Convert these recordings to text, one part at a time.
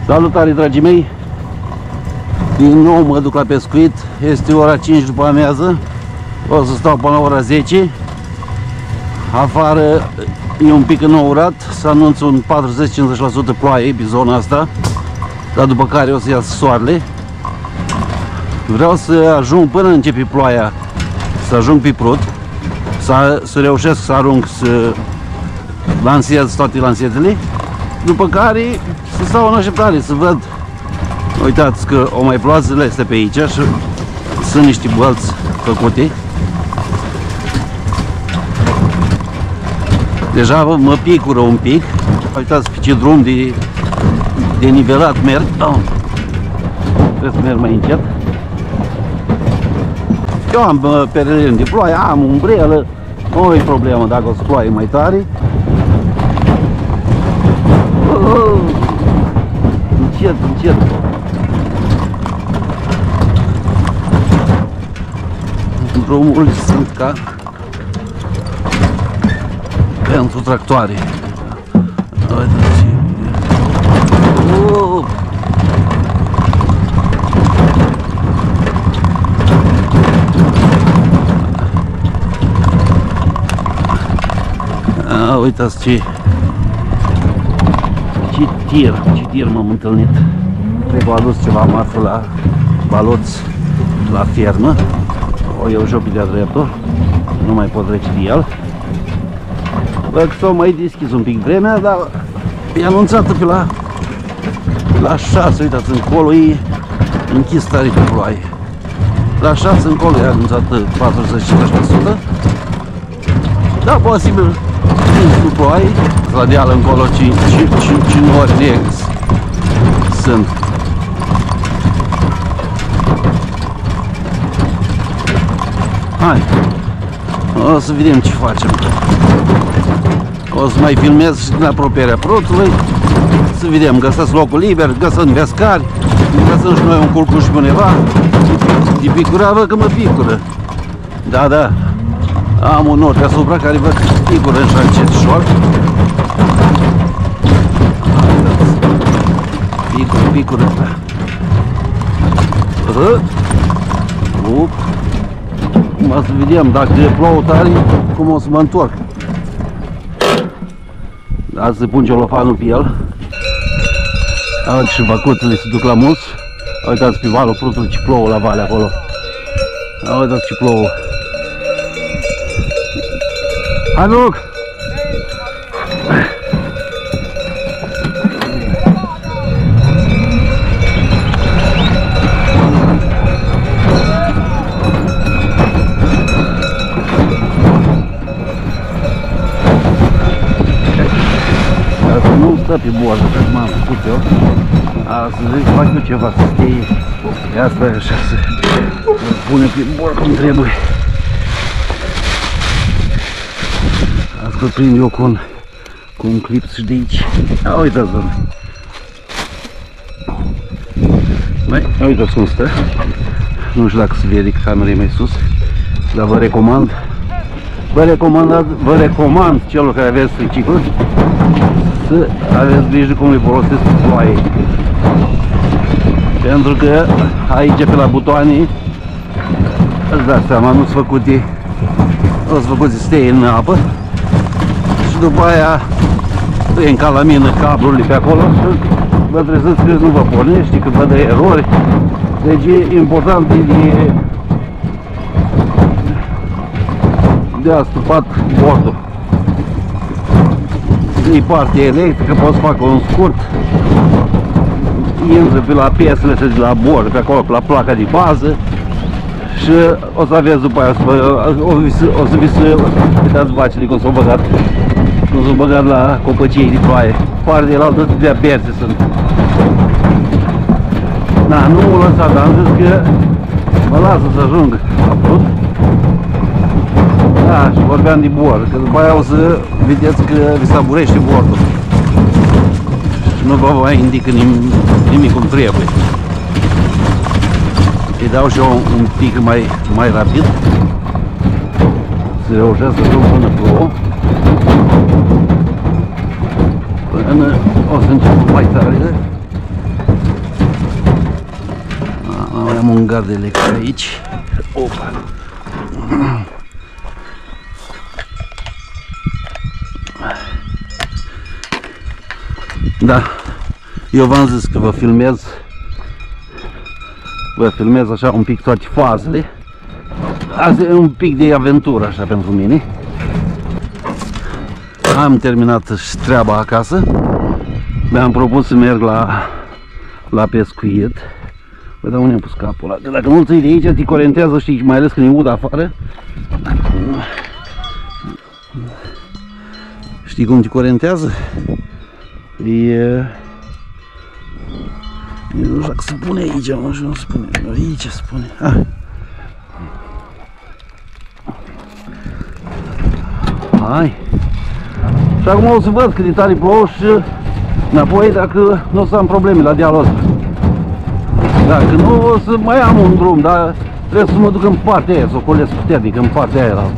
Salutare, dragii mei! Din nou mă duc la pescuit. Este ora 5 după amiază. O să stau până la ora 10. Afară e un pic înourat. Se anunță un 40-50% ploaie pe zona asta. Dar după care o să iasă soarele. Vreau să ajung până începe ploaia, să ajung pe Prut, să reușesc să arunc, să lansez toate lansetele. După care să stau în așteptare, să văd. Uitați că o mai plouă zilele astea pe aici și sunt niște bălți făcute. Deja mă picură un pic. Uitați pe ce drum de nivelat merg. Trebuie să merg mai încet. Eu am pereleni de ploaie, am umbrelă. Nu e problemă dacă o să ploaie mai tare. Încet, încet. Drumurile sunt ca pentru tractoare. Uitați ce tir m-am întâlnit. Cred că au adus ceva marfă la baloți la fermă. O iau joc de-a dreptul, nu mai pot trece de el. Văd că s-au mai deschis un pic vremea, dar e anunțată pe la 6, uitați, încolo e închis tare pe ploaie. La 6 încolo e anunțată 40-50%. Da, posibil cu ploaie, la deal încolo 5 ori negri sunt. Hai, o să vedem ce facem. O să mai filmez și din apropierea Prutului. Să vedem, găsesc locul liber, găsăm vescari, găsăm și noi un culcuș pe undeva. De picura, văd că mă picură. Da, da. Am un nor deasupra care văd că picură așa încetișor. Picură. O să vedem dacă plouă tare, cum o să mă întorc. Da, să pun celofanul pe el. Și vacutele se duc la mus. Uitați pe valul Prutului ce plouă la vale acolo. Uitați ce plouă. Hai, loc! Nu stă pe boardă, că m-am făcut eu. Astăzi fac eu ceva să stie. De asta e așa, să pune pe bord cum trebuie. Asta îl prind eu cu un clip și de aici. Uitați, doamne. Băi, uitați cum stă. Nu știu dacă se vede că camera e mai sus, dar vă recomand celor care aveți tricicluri să aveți grijă cum le folosesc cu ploaie. Pentru că aici pe la butoane, îți dați seama, nu sunt făcute să stea în apă. Și după aia e în calamină cablurile pe acolo și vă treziți că nu vă pornește, că vă dă erori. Deci e important de a stupat bordul. E parte electrică, pot să fac un scurt. Intră pe la piesele astea de la bord, pe acolo, pe la placa de bază. Și o să aveți după aia, o să vi se uitați vacile cum s-au băgat la copăciei de ploaie. Partea de la altă de aberțe sunt. Da, nu m-am lăsat, dar am zis că mă lasă să ajung la Prut. Da, și vorbeam de bord, că după aia o să vedeți că vi se aburește bordul. Și nu vă mai indică nimic cum trebuie. Îi dau și eu un pic mai rapid. Să reușesc să duc până plouă. Până o să încep mai tare. Am un gard electric aici. Opa. Da, eu v-am zis că vă filmez așa un pic toate fazele. Azi e un pic de aventură așa pentru mine. Am terminat și treaba acasă. Mi-am propus să merg la pescuit. Păi, dar unde am pus capul ăla? Că dacă nu-l ții de aici, te corentează, știi, mai ales când e ud afară. Știi cum te corentează? Nu știu dacă se pune aici, nu știu, nu se pune. Aici se pune. Hai. Și acum o să văd cât de tare plouă și înapoi dacă nu o să am probleme la dealul ăsta. Dacă nu, o să mai am un drum, dar trebuie să mă duc în partea aia, să o colesc puternic în partea aia.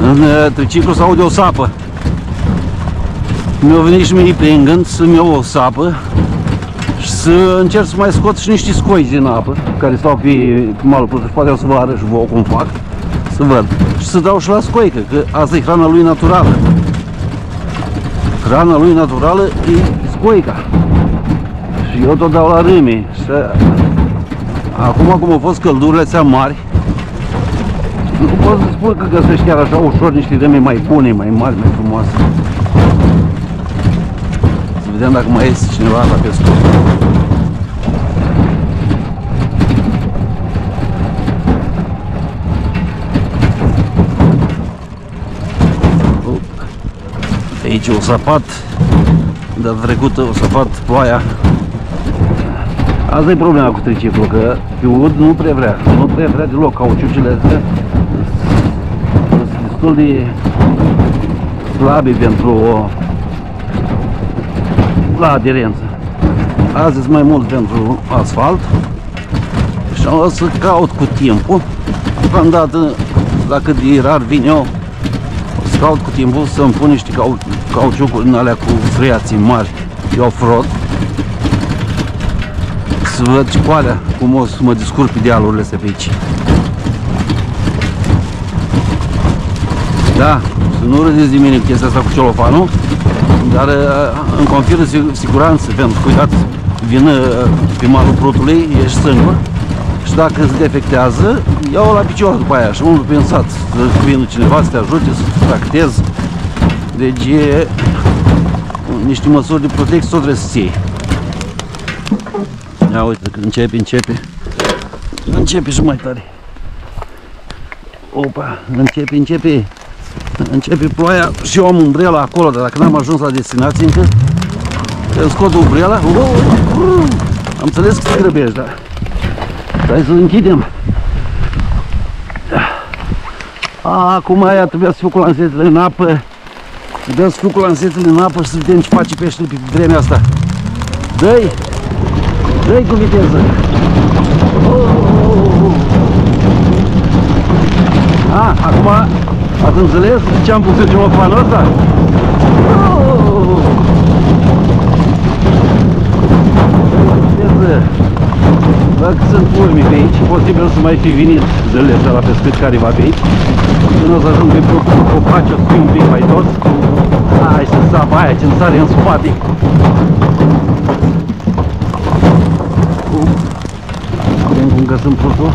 În triciclu se aude o sapă. Mi-a venit și mie prin gând să-mi iau o sapă și să încerc să mai scot și niște scoici din apă care stau pe malul Prutul. Poate o să vă arăt și vouă cum fac, să văd. Și să dau și la scoică, că asta e hrana lui naturală. Hrana lui naturală e scoica. Și eu tot dau la râme. Și acum, cum au fost căldurile astea mari, nu pot să spun că găsești chiar așa ușor niște râme mai bune, mai mari, mai frumoase. Să vedem dacă mai este cineva la pescuit. Aici o sapat, data trecută o sapat ploaia. Asta e problema cu triciclul, că pe ud nu prea vrea deloc. Cauciucile astea sunt destul de slabe pentru la aderență. Azi sunt mai mult pentru asfalt și o să caut cu timpul. Deocamdată, dacă de rar vin eu, o să caut cu timpul să-mi pun niște cauciucuri în alea cu freații mari, eu frot, să văd și cu alea cum o să mă descurc pe dealurile astea pe aici. Da, să nu râdeți de mine cu chestia asta cu celofanul, dar îmi confiră siguranță, pentru că, uitați, vin pe malul Prutului, ești singur și dacă se defectează, iau la picior după aia și unul pe sat, să vină cineva să te ajute, să te tractezi. Deci e niște măsuri de protecție, tot trebuie să ții. Ia uite că începe și mai tare. Opa, începe ploaia și eu am umbrela acolo, dar dacă n-am ajuns la destinație încă, îmi scot umbrela. Am înțeles că te grăbești, dar hai să închidem. Acum aia trebuia să fiu cu lansetele în apă. Trebuia să fiu cu lansetele în apă și să vedem ce face peștele pe vremea asta. Dă-i! Dă-i cu viteză! Acum ați înțeles ce am pus eu celofanul ăsta? Dacă sunt urmi pe aici, posibil să mai fi venit zilele astea la pescuit careva pe aici. Când o să ajung pe copaci, o să fiu un pic mai dos. Hai să sap aia ce-mi sare în spate. Vedem cum găsim Prutul.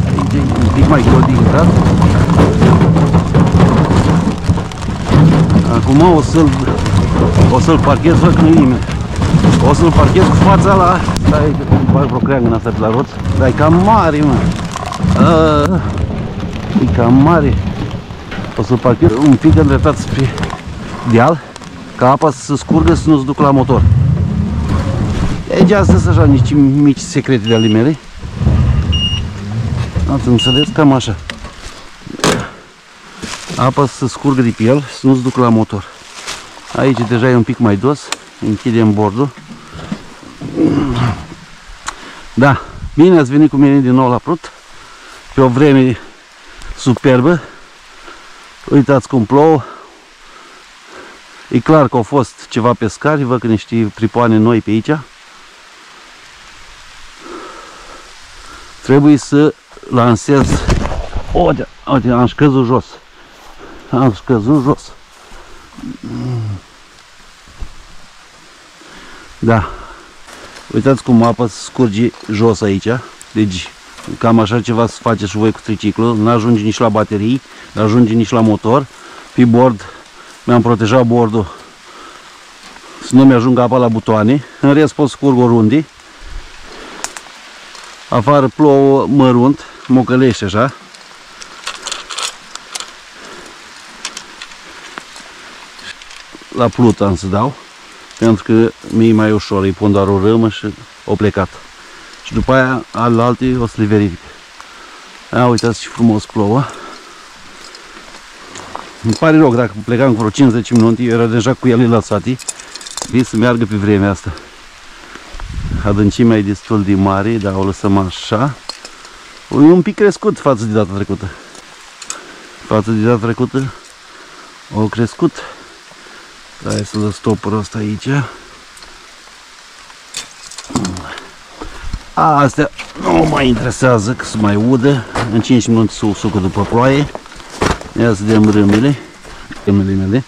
Aici e un pic mai greu de intrat. Acum o să-l parchez fără că nu-i nimeni. O să-l parchez cu fața la... Stai, îmi bag vreo creangă în asta pe la roț. Dar e cam mare, mă. E cam mare. O să-l parchez un pic îndreptat spre deal, ca apa să se scurgă, să nu se ducă la motor. Deci astea sunt așa nici mici secrete de ale mele. Ați înțeles? Cam așa. Apa să se scurgă de pe el, să nu se ducă la motor. Aici deja e un pic mai dos. Închidem bordul. Da, bine ați venit cu mine din nou la Prut. Pe o vreme superbă. Uitați cum plouă. E clar că au fost ceva pescari, văd că niște pripoane noi pe aici. Trebuie să lansez. Uite, am scăzut jos. Am scăzut jos. Da. Uitați cum apa scurge jos aici. Deci cam așa ceva să faceți și voi cu triciclul. Nu ajunge nici la baterii, nu ajunge nici la motor. Pe bord mi-am protejat bordul să nu mi-ajungă apa la butoane. În rest pot scurg oriunde. Afară plouă mărunt, mocălește așa. La plută am să dau, pentru că mi-e mai ușor, îi pun doar o râmă și o plecat. Și după aia, alte o să le verific. Uitați ce frumos plouă. Îmi pare rău, dacă plecam cu vreo 50 minute, eu era deja cu ele lăsate. Vii să meargă pe vremea asta. Adâncimea e destul de mare, dar o lăsăm așa. E un pic crescut față de data trecută. Față de data trecută au crescut. Hai să dă stopul ăsta aici. Astea nu mă mai interesează, că se mai udă. În 5 minute se usucă după ploaie. Ia să dăm râmele mele.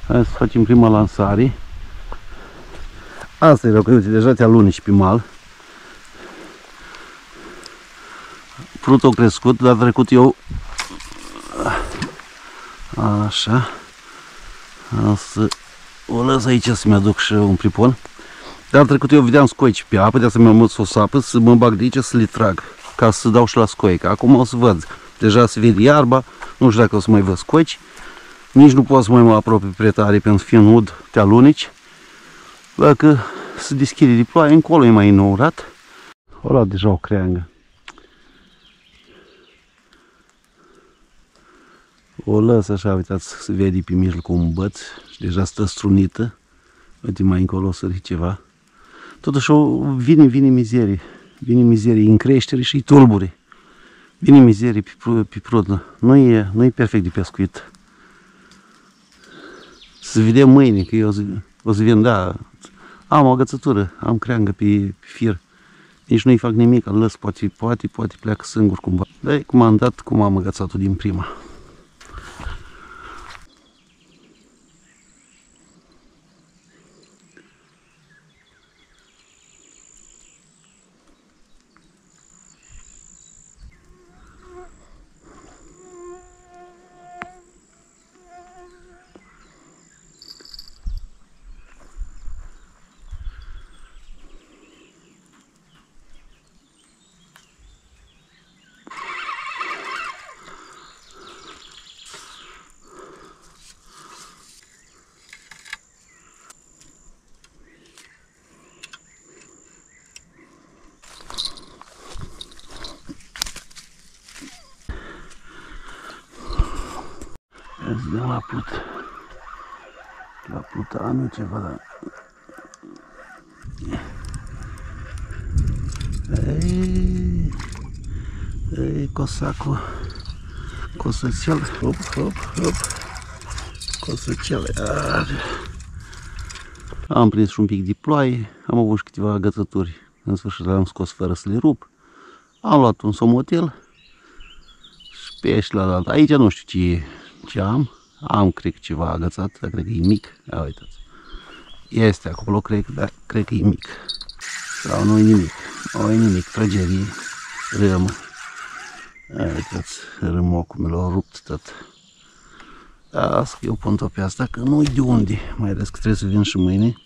Hai să facem prima lansare. Asta e rău, că uite, deja te alunici pe mal. Frutul a crescut, dar trecut eu așa. O lăs aici să-mi aduc și un pripon. Dar trecut eu vedeam scoici pe apă, de asta mi-am mult o sapă, să mă bag de aici să le trag, ca să dau și la scoică. Acum o să văd, deja se vede iarba, nu știu dacă o să mai văd scoici. Nici nu pot să mai mă apropii prea tare, pentru că fiind ud, te alunici. Dacă se deschide de ploaie, încolo e mai înourat. O luat deja o creangă. O lăs așa, uitați, se vede pe mijloc un băț și deja stă strunită. Uite, mai încolo o să ceva. Totuși vine mizerie. Vine mizerie în creștere și tulbure. Vine mizerie pe prudnă. Nu e perfect de pescuit. Să vedem mâine, că eu o să vin, da, am o agățătură, am creangă pe fir. Nici nu-i fac nimic, îl lăs, poate pleacă singur cumva. Dar cum am dat, cum am agățat-o din prima. Îți dăm la plut. La plutanul ceva, dar... Ei, cosacul. Cosăcel. Hop. Cosăcele. Am prins și un pic de ploaie. Am avut și câteva agățături. În sfârșit le-am scos fără să le rup. Am luat un somotel. Și pe aici la alt. Aici nu știu ce am. Am, cred că ceva agățat, dar cred că e mic. Ia uitați. Este acolo, cred că e mic. Sau nu e nimic. Nu e nimic. Trăgerie. Râmă. Ia uitați. Râmocul mi l-a rupt tot. Asta eu pun-o pe asta, că nu-i de unde. Mai ales că trebuie să vin și mâine.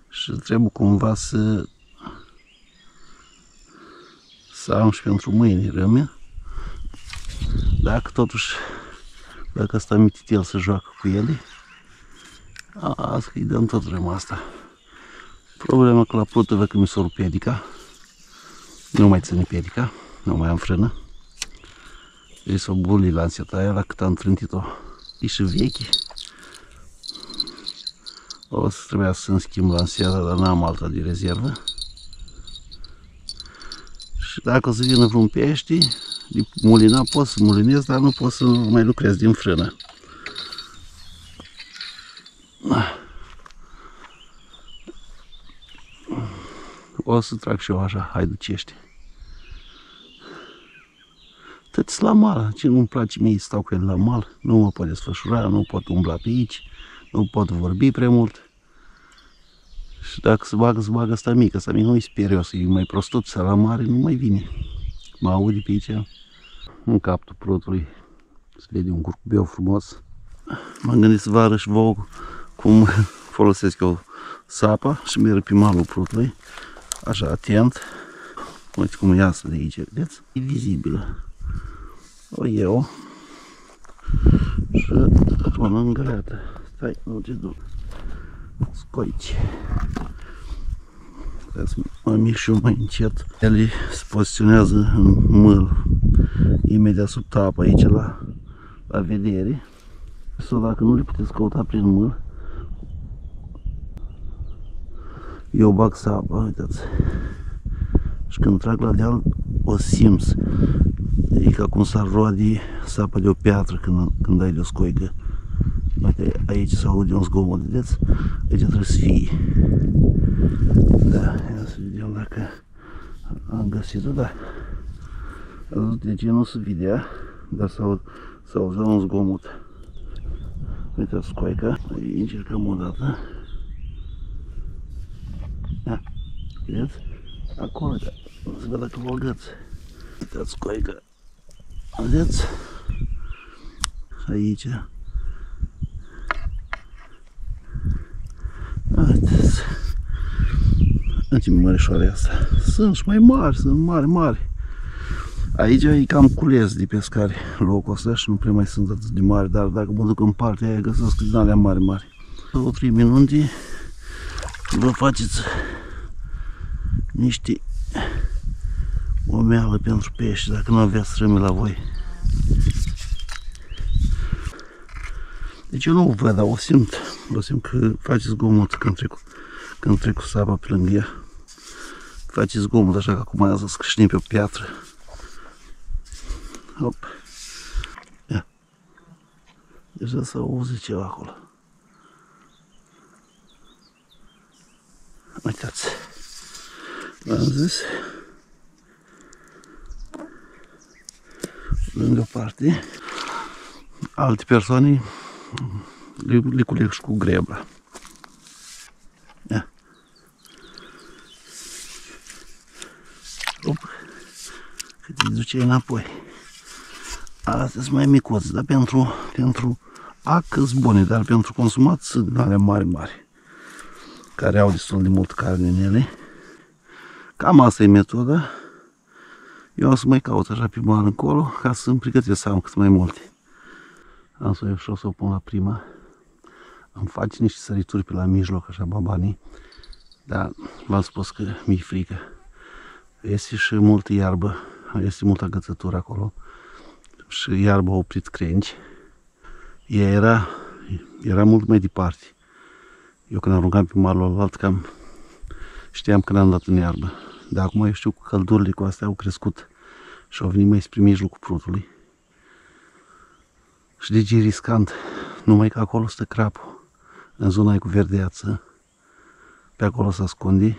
Și trebuie cumva să am și pentru mâine râme. Dacă asta mititel să joacă cu ele, asta îi dăm tot râma asta. Problema că la plută văd că mi s-a rupt pedica. Nu mai ține pedica, nu mai am frână. Deci s-o buli lanseta aia la cât am trântit-o. E și vechi. O să trebuia să-mi schimb lanseta, dar n-am alta de rezervă. Și dacă o să vină vreun pește, de mulina pot să mulinez, dar nu pot să mai lucrez din frână. O să trag și eu așa, haiducește. Tăți la mal, ce nu-mi place mie, stau cu el la mal, nu mă pot desfășura, nu pot umbla pe aici, nu pot vorbi prea mult. Și dacă se bagă asta mică, asta mică nu-i sperios, e mai prostut, la mare nu mai vine. Mă aude pe aici, în capul prutului, se vede un curcubeu frumos. M-am gândit să vă arăt și vouă cum folosesc eu sapa și merg pe malul prutului, așa atent. Uite cum iasă de aici, vedeți? E vizibilă. O iau și pun în găleată. Stai, nu te duc. Scoici. Ca să mă mic și eu mai încet. Ele se poziționează în mâl, imediat sub tapă aici la vedere. Sau dacă nu le puteți căuta prin mâl, eu bag sapa, uitați. Și când trag la deal, o simți. E ca cum s-ar roade sapa de o piatră când dai de o scoică. Uite, aici se aude un zgomot, vedeți? Aici trebuie să fie. Da, ia să vedem dacă am găsit-o, da. De ce nu se vedea, dar s-auzea un zgomot. Uitați scoica, încercăm o dată. Da, vedeți? Acolo, da. Să văd dacă vă agăț. Uitați scoica. Vedeți? Aici. Uitați. Ce mărișoare e asta. Sunt și mai mari, sunt mari. Aici e cam cules de pescari locul ăsta și nu prea mai sunt atât de mari, dar dacă mă duc în partea aia găsesc din alea mari. 2-3 minute vă faceți niște omeală pentru pești, dacă nu aveți râme la voi. Deci eu nu o văd, dar o simt că face zgomot când trec cu sapa pe lângă ea. Face zgomot așa că acum aia să scrâșnim pe o piatră. Hop. Ia. Deja s-a auzit ceva acolo. Uitați. V-am zis. Lângă parte. Alte persoane le culeg și cu grebla. Ia. Hop. Că te duce înapoi. Astea sunt mai micuți, dar pentru ac sunt bune, dar pentru consumat sunt alea mari, care au destul de mult carne în ele. Cam asta e metoda. Eu o să mai caut așa pe mal încolo, ca să-mi pregătesc să am cât mai multe. Am să o iau și o să o pun la prima. Îmi face niște sărituri pe la mijloc, așa babanii, dar v-am spus că mi-e frică. Este și multă iarbă, este multă agățătură acolo. Și iarba a oprit crengi. Ea era mult mai departe. Eu când aruncam pe malul alt, cam știam că n-am dat în iarbă. Dar acum eu știu că căldurile cu astea au crescut și au venit mai spre mijlocul prutului. Și deci e riscant, numai că acolo stă crapul, în zona aia cu verdeață. Pe acolo se ascunde.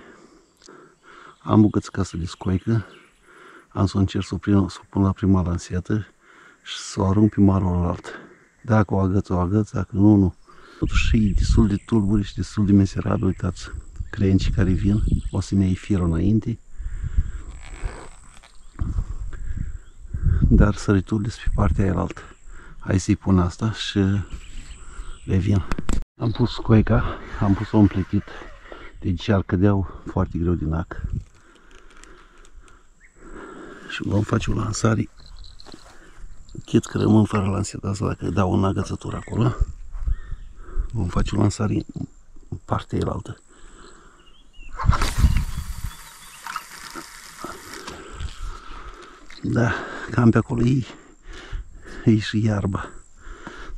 Am bucățica asta de scoică. Am să încerc să o pun la prima lansetă și să o arunc pe malul alt. Dacă o agăț, dacă nu. Totuși e destul de tulburi și destul de meserabil. Uitați, crenci care vin, o să-mi iei firul înainte. Dar săriturile sunt pe partea aia altă. Hai să-i pun asta și revin. Am pus scoica, am pus-o împletit. Deci ar cădeau foarte greu din ac. Și vom face o lansare. Chit că rămân fără lanseta asta dacă dau în agățătură acolo. Vom face o lansare în partea elaltă. Da, cam pe acolo e și iarba.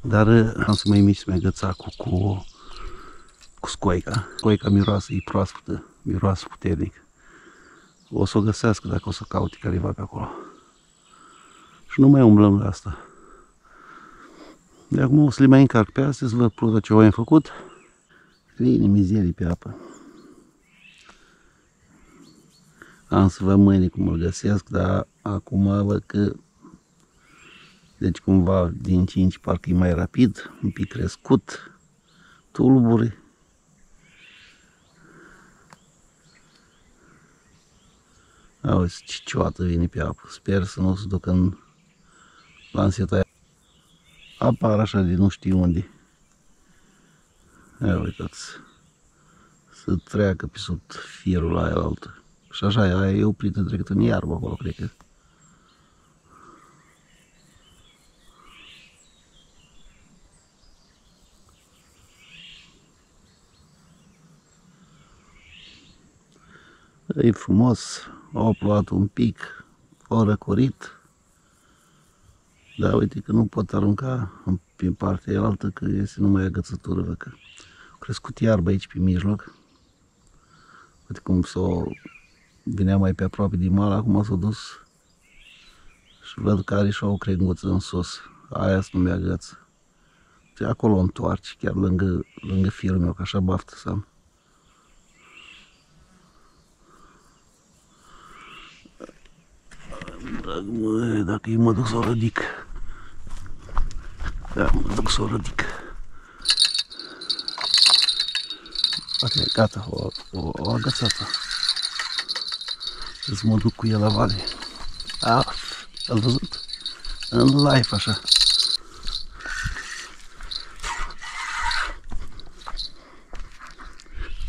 Dar am să mai mici să-mi agăța cu scoica. Scoica miroasă, e proaspătă, miroasă puternic. O să o găsească dacă o să caute careva pe acolo. Și nu mai umblăm la asta. De acum o să le mai încarc pe astea, să văd tot ce am făcut. Vine mizerii pe apă. Am să văd mâine cum îl găsesc, dar acum văd că deci cumva din 5 parcă e mai rapid, un pic crescut, tulburi. Auzi ce cioată vine pe apă, sper să nu se ducă în lanseta aia. Apar așa de nu știu unde. Ia uitați, să treacă pe sub firul aia altă. Și așa, aia e oprită trecut în iarbă acolo, cred că. E frumos, au plouat un pic, au răcorit. Dar uite că nu pot arunca pe partea altă, că este numai agățătură, văd că a crescut iarbă aici pe mijloc. Uite cum vinea mai pe aproape de mal, acum s-a dus și văd că are și o crenguță în sus. Aia să nu mi agăță. Și acolo o întoarce, chiar lângă firul meu, că așa baftă să am. Dacă eu mă duc să o ridic. Da, mă duc să o ridic. Ok, gata, o agățat-o. Să mă duc cu el la vale. L-am văzut? În live, așa.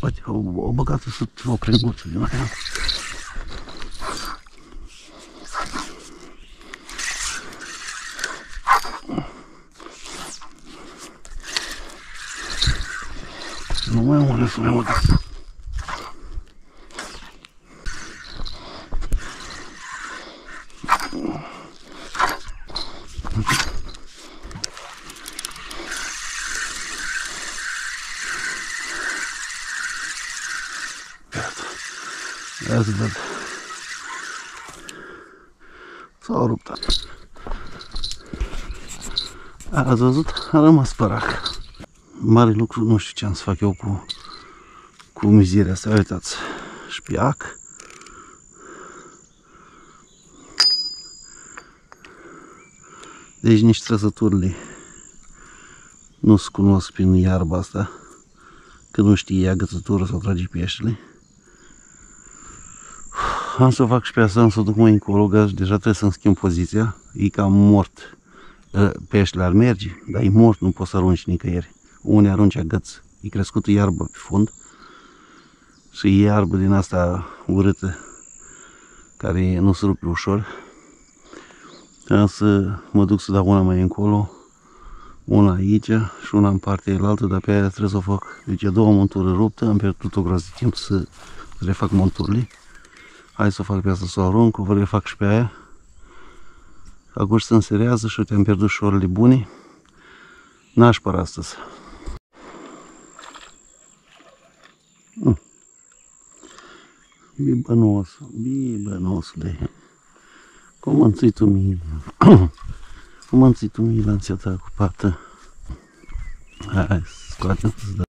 Uite, o băgat-o sub o crenguță din aia. Nu mai mult, să mai mult. Ia să văd. S-au rupt. Ați văzut? A rămas părac. Mare lucru, nu știu ce am să fac eu cu mizeria asta. Uitați, șpiac. Deci nici trăsăturile nu se cunosc prin iarba asta, că nu știe agățătură sau trage peștele. Am să o fac și pe asta, am să o duc mai încolo, că deja trebuie să-mi schimb poziția. E cam mort. Peștele ar merge, dar e mort, nu poți să arunci nicăieri. Unde arunci agăț. E crescută iarbă pe fund și e iarbă din asta urâtă, care nu se rupe ușor. Am să mă duc să dau una mai încolo, una aici și una în partea elaltă, dar pe aia trebuie să o fac. Deci e două monturi rupte, am pierdut o groază de timp să refac monturile. Hai să o fac pe asta, să o arunc, o refac și pe aia. Acum se înserează și uite, am pierdut și orele bune. N-aș păra astăzi. Bibănosule. Cum am țit tu mie? Cum am țit tu mie lanseta cu pată? Hai, scoate-o să dau.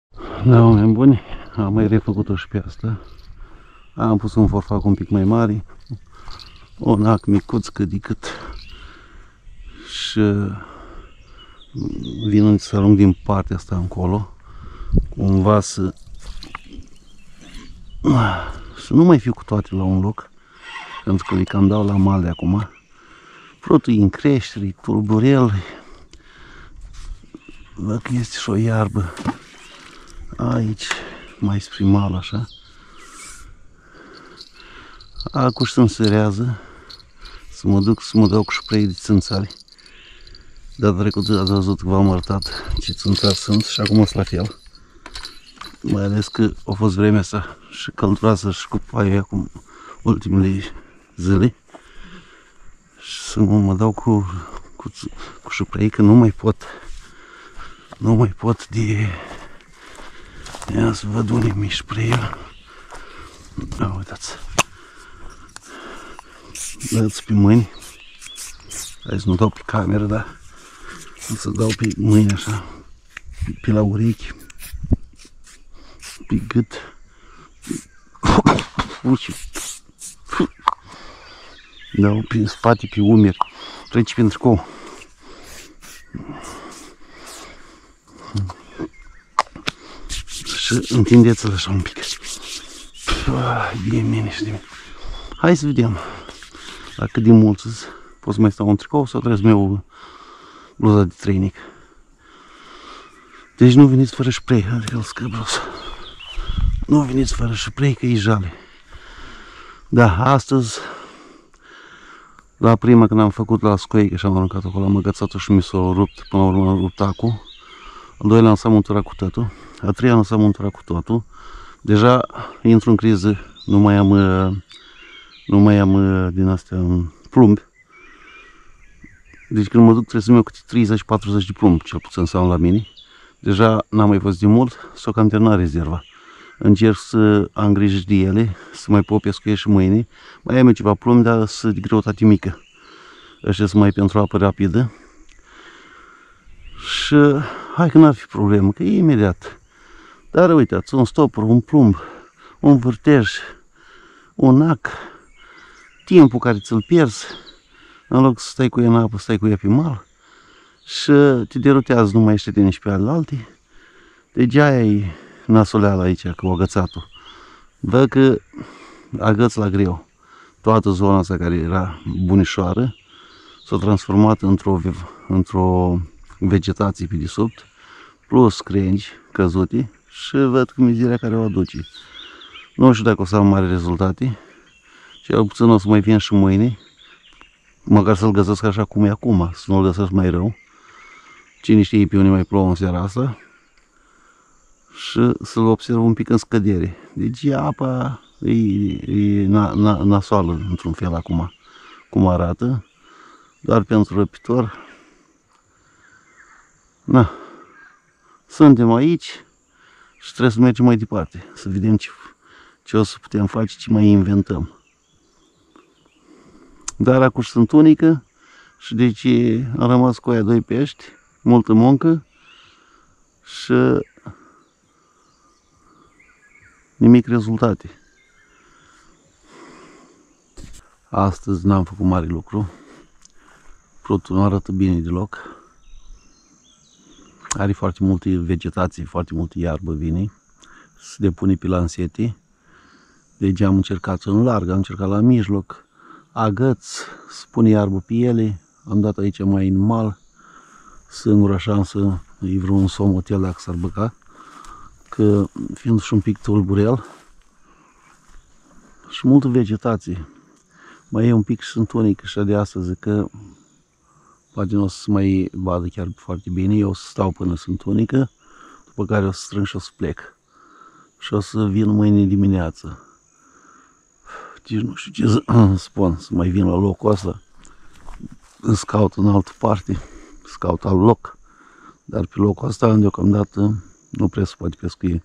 Da, oameni buni, am mai refăcut-o și pe asta. Am pus un forfac un pic mai mare, un ac micuț cât de cât. Și vin să arunc din partea asta încolo, cumva să nu mai fiu cu toate la un loc, pentru că le cam dau la mal de acum. Frutul e în creștere, tulburel, văd că este și o iarbă aici, mai spre mal așa. Acum se înserează, să mă duc să mă dau cu spray de țânțari. Data trecută ați văzut că v-am arătat ce țânțari sunt și acum sunt la fel. Mai ales că a fost vremea asta și călduroasă și cu paia acum ultimele zile. Și să mă dau cu spray, că nu mai pot. Nu mai pot de... Ia să văd unde mi spray-ul. Uitați. lăț pe mâini. Hai să nu dau pe cameră, dar o să dau pe mâini așa, pe la urechi, pe gât. Dau prin spate, pe umeri, trece prin tricou. Și întindeți-l așa un pic. Bine și de mine. Hai să vedem dacă de mulți pot să mai stau în tricou sau trebuie să-mi iau bluza de training. Deci nu veniți fără spray, el scăbros. Nu veniți fără spray că e jale. Da, astăzi la prima când am făcut la scoică și am aruncat acolo, am agățat-o și mi s-a rupt, până la urmă am rupt acul. Al doilea am s-a munturat cu totul, a treia am s-a munturat cu totul. Deja intru în criză, nu mai am din astea plumbi. Deci când mă duc trebuie să-mi iau câte 30-40 de plumbi, cel puțin să am la mine. Deja n-am mai fost de mult, s-o cam terminat rezerva. Încerc să am grijă de ele, să mai pot pescuie și mâine. Mai am eu ceva plumbi, dar sunt de greutate mică. Ăștia sunt mai pentru apă rapidă. Și hai că n-ar fi problemă, că e imediat. Dar uitați, un stopper, un plumb, un vârtej, un ac, timpul care ți-l pierzi, în loc să stai cu ea în apă, stai cu ea pe mal și te derutează, nu mai ești de nici pe alte. Deci aia e nasoleala aici, cu agățatul. Văd că agăț la greu. Toată zona asta care era bunișoară s-a transformat într-o vegetație pe desubt, plus crengi căzute și văd că mizeria care o aduce. Nu știu dacă o să am mari rezultate, cel puțin o să mai vin și mâine, măcar să-l găsesc așa cum e acum, să nu-l găsesc mai rău. Cine știe pe unde mai plouă în seara asta și să-l observ un pic în scădere. Deci apa e nasoală într-un fel acum, cum arată, doar pentru răpitor. Na, suntem aici și trebuie să mergem mai departe, să vedem ce o să putem face, ce mai inventăm. Dar acum sunt unică și deci am rămas cu aia 2 pești, multă muncă și nimic rezultate. Astăzi n-am făcut mare lucru, prutul nu arată bine deloc. Are foarte multe vegetație, foarte multe iarbă vine, se depune pe lansete. Deci am încercat în larg, am încercat la mijloc, agăț, se pune iarbă pe ele, am dat aici mai în mal, singura șansă e vreun somotel dacă s-ar băca, că fiind și un pic tulburel și multă vegetație. Mai e un pic și întunec și de astăzi că poate nu o să se mai vadă chiar foarte bine, eu o să stau până se întunecă, după care o să strâng și o să plec. Și o să vin mâine dimineață. Deci nu știu ce să spun, să mai vin la locul ăsta. Îți caut în altă parte, îți caut alt loc. Dar pe locul ăsta, deocamdată, nu prea se poate pescui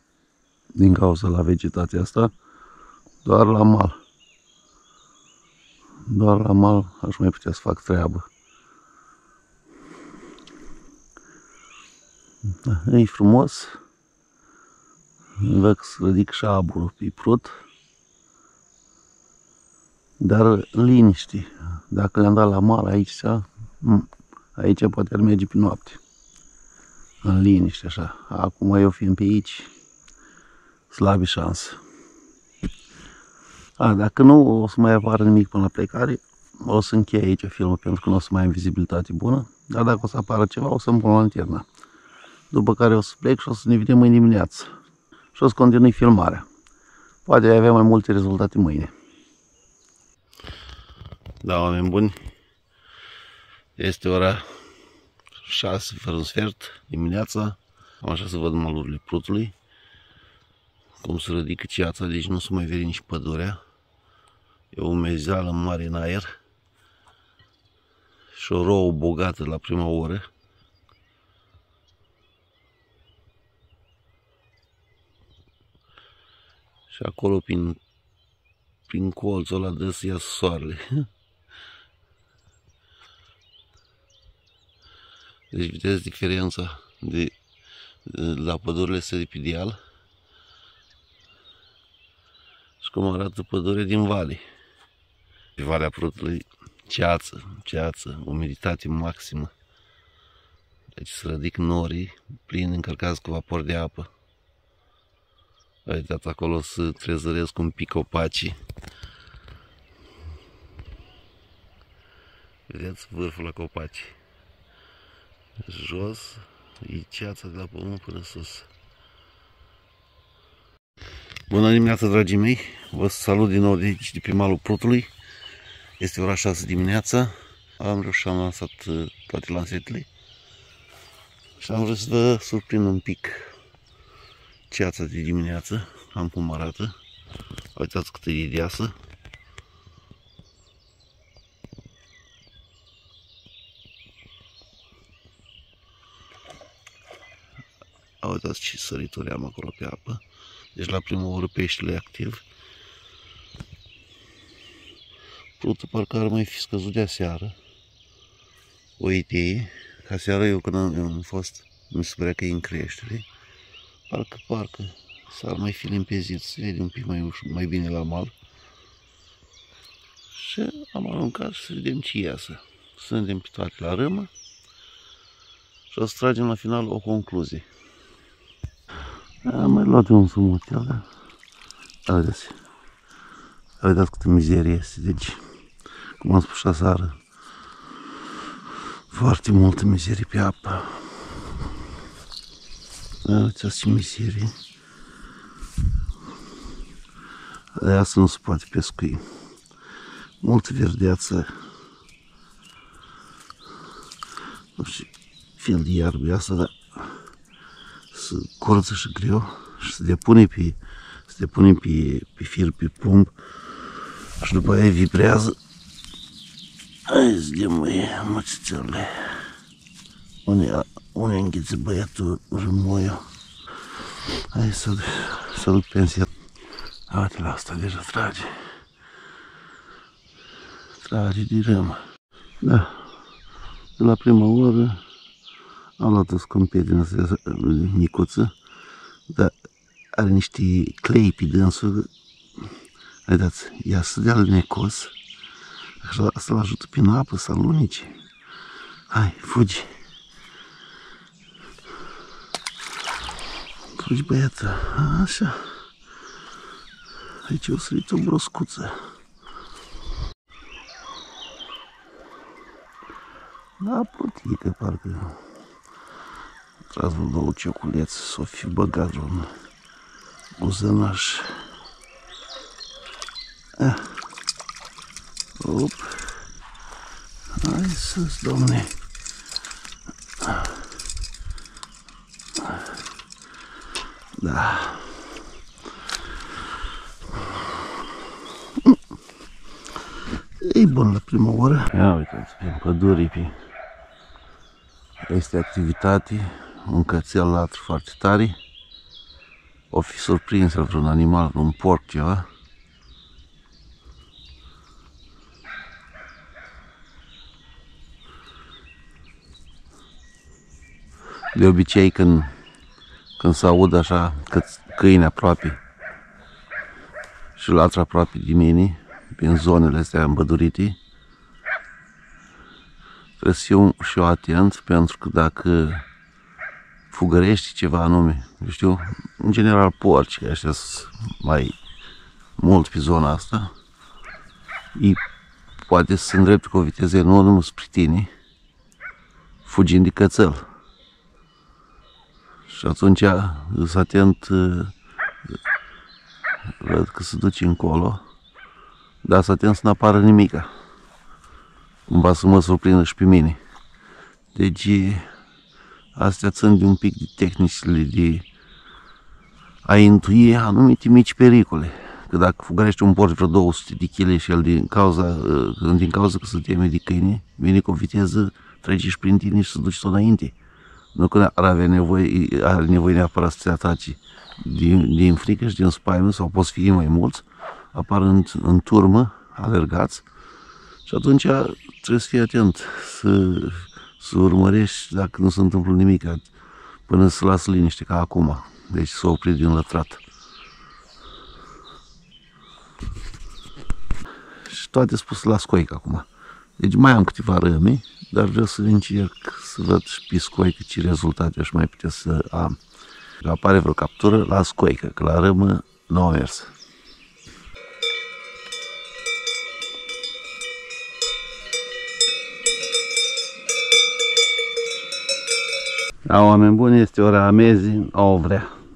din cauza la vegetația asta, doar la mal. Doar la mal aș mai putea să fac treabă. E frumos. Văd că se ridic și aburul pe prut. Dar liniște. Dacă le-am dat la mal aici poate ar merge pe noapte. În liniște așa. Acum eu fiind pe aici, slabe șanse. Dacă nu o să mai apară nimic până la plecare, o să închei aici filmul pentru că nu o să mai am vizibilitate bună. Dar dacă o să apară ceva, o să-mi pun lanterna. După care o să plec și o să ne vedem mâine dimineață. Și o să continui filmarea. Poate avea mai multe rezultate mâine. Da, oameni buni, este ora 6 fără un sfert dimineața. Am așa să văd malurile prutului, cum se ridică ceața, deci nu se mai vede nici pădurea. E o umezeală mare în aer și o rouă bogată la prima oră. Și acolo prin colțul ăla dă să iasă soarele. Deci vedeți diferența de la pădurile seripidial și cum arată pădurea din vale. Valea Prutului, ceață, umiditate maximă. Deci se ridic norii plini încărcați cu vapor de apă. Uitați, acolo se trezăresc un pic copacii. Vedeți vârful la copaci. Jos e ceața de la pământ până sus. Bună dimineața, dragii mei! Vă salut din nou de aici, de pe malul Prutului. Este ora 6 dimineața. Am reușit să am lansat toate lansetele. Și am vrut să vă surprind un pic ceața de dimineață. Am cum arată. Uitați cât e deasă. Uitați ce sărituri am acolo pe apă. Deci la prima oră peștele e activ. Prutul parcă ar mai fi scăzut de aseară. O idee. Ca seara eu când am fost, mi se părea că e în creștere. Parcă s-ar mai fi limpezit, se vede un pic mai bine la mal. Și am aruncat să vedem ce iasă. Suntem pe toate la râmă și o să tragem la final o concluzie. Am mai luat un sumuțel, da? Uitați câtă mizerie este, deci, cum am spus și aseară, foarte multă mizerie pe apă. Uitați ce mizerie. De asta nu se poate pescui. Multă verdeață. Nu știu fel de iarbă asta, dar se curăță și greu și se depune pe fir, pe plumb și după aia vibrează. Hai să vedem, mățițele. Unde înghiță băiatul Râmoiu. Hai să duc pensia. Uite la asta, deja trage. Trage de râmă. Da, de la prima oră am luat o scumpie din asta micuță, dar are niște clei pe dânsul. Vedeți, ea se dea necos. Asta îl ajută prin apă să alunice. Hai, fugi. Fugi, băiată. Așa. Aici o sărit o broscuță. Da, plutică, parcă. Tras vreo două cioculețe, s-o fi băgat un buzănaș. Op. Hai sus, domne. Da. E bun la prima oră. Ia uitați, pe pădure, este activitate, un cățel latră foarte tare. O fi surprins vreun animal, un porc, ceva. De obicei când se aud așa câini aproape și latră aproape de mine, prin zonele astea împădurite, trebuie să fiu și eu atent, pentru că dacă fugărești ceva anume, eu știu, în general porci, ăștia sunt mai mult pe zona asta, ei poate să se îndrepte cu o viteză enormă spre tine, fugind de cățel. Și atunci sunt atent, văd că se duce încolo, dar sunt atent să nu apară nimica. Cumva să mă surprindă și pe mine. Deci, astea țin de un pic de tehnicile de a intui anumite mici pericole. Că dacă fugărește un porc vreo 200 de kg și el din cauza că se teme de câine, vine cu o viteză, trece și prin tine și se duce tot înainte. Nu că are nevoie neapărat să te atace din frică și din spaimă, sau poți fi mai mulți, apar în turmă, alergați, și atunci trebuie să fii atent, să să urmărești dacă nu se întâmplă nimic până să lasă liniște ca acum. Deci s-a oprit din lătrat. Și toate spus la scoică acum. Deci mai am câteva rămi, dar vreau să le încerc să văd și pe scoică ce rezultate aș mai putea să am. Că apare vreo captură la scoică, că la râmă nu a mers. Da, oameni buni, este ora amezii,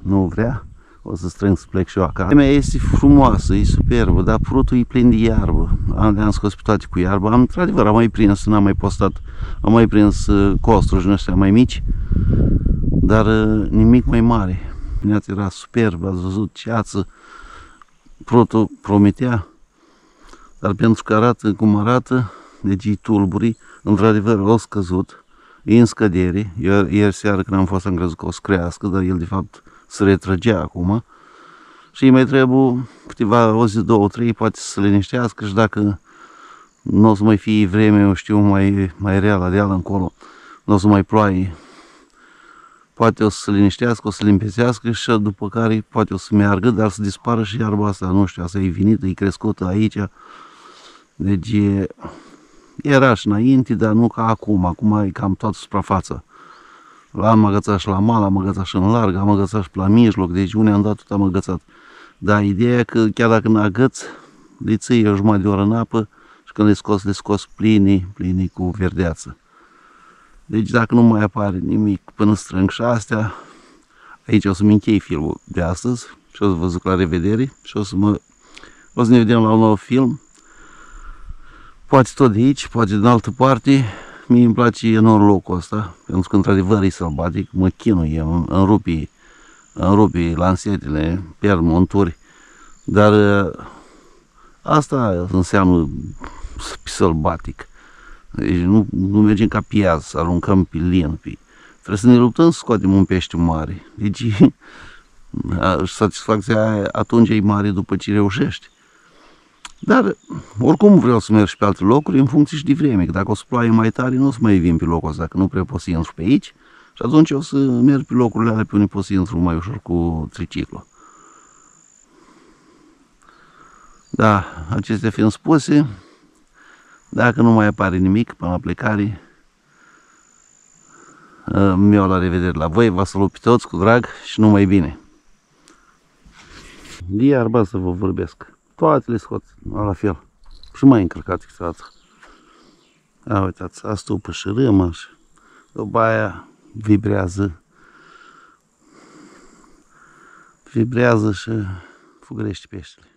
nu vrea, o să strâng să plec și eu acasă. Mea este frumoasă, e superbă, dar frutul e plin de iarbă. Le-am scos pe toate cu iarbă. Într-adevăr, am mai prins, n-am mai postat, am mai prins costruși din ăștia mai mici, dar nimic mai mare. Dimineața era superb, ați văzut, ceață, frutul promitea, dar pentru că arată cum arată, deci e tulburi, într-adevăr, au scăzut. E în scădere. Ieri seară când am fost am crezut că o să crească, dar el de fapt se retrăgea acum. Și îi mai trebuie câteva, o zi, două, trei, poate să se liniștească și dacă nu o să mai fie vreme, eu știu, mai reală de ală încolo, nu o să mai ploaie, poate o să se liniștească, o să limpețească și după care poate o să meargă, dar să dispară și iarba asta, nu știu, asta e venită, e crescută aici. Deci era și înainte, dar nu ca acum. Acum e cam toată suprafața. Am agățat și la mal, am agățat și în larg, am agățat și pe la mijloc, deci unde am dat tot am agățat. Dar ideea e că chiar dacă n-agăț, le ții o jumătate de oră în apă și când le scos plini cu verdeață. Deci dacă nu mai apare nimic până strâng și astea, aici o să-mi închei filmul de astăzi și o să vă zic la revedere și o să ne vedem la un nou film. Poate tot de aici, poate din altă parte. Mie îmi place enorm locul ăsta, pentru că într-adevăr e sălbatic, mă chinuie, îmi rupi lansetele, pierd monturi, dar asta înseamnă sălbatic. Deci nu mergem ca piaz, să aruncăm pe lin, trebuie să ne luptăm să scoatem un pește mare. Deci satisfacția aia atunci e mare după ce reușești. Dar oricum vreau să merg și pe alte locuri în funcție și de vreme, că dacă o să ploaie mai tare nu o să mai vin pe locul ăsta, că nu prea pot să intru pe aici și atunci o să merg pe locurile alea pe unde pot să intru mai ușor cu triciclu. Da, acestea fiind spuse, dacă nu mai apare nimic până la plecare, îmi iau la revedere la voi, vă salut pe toți cu drag și numai bine. De iarba să vă vorbesc. Toate le scot la fel. Și mai încărcat câteodată. Uitați, astupă și râmă și după aia vibrează și fugărește peștele.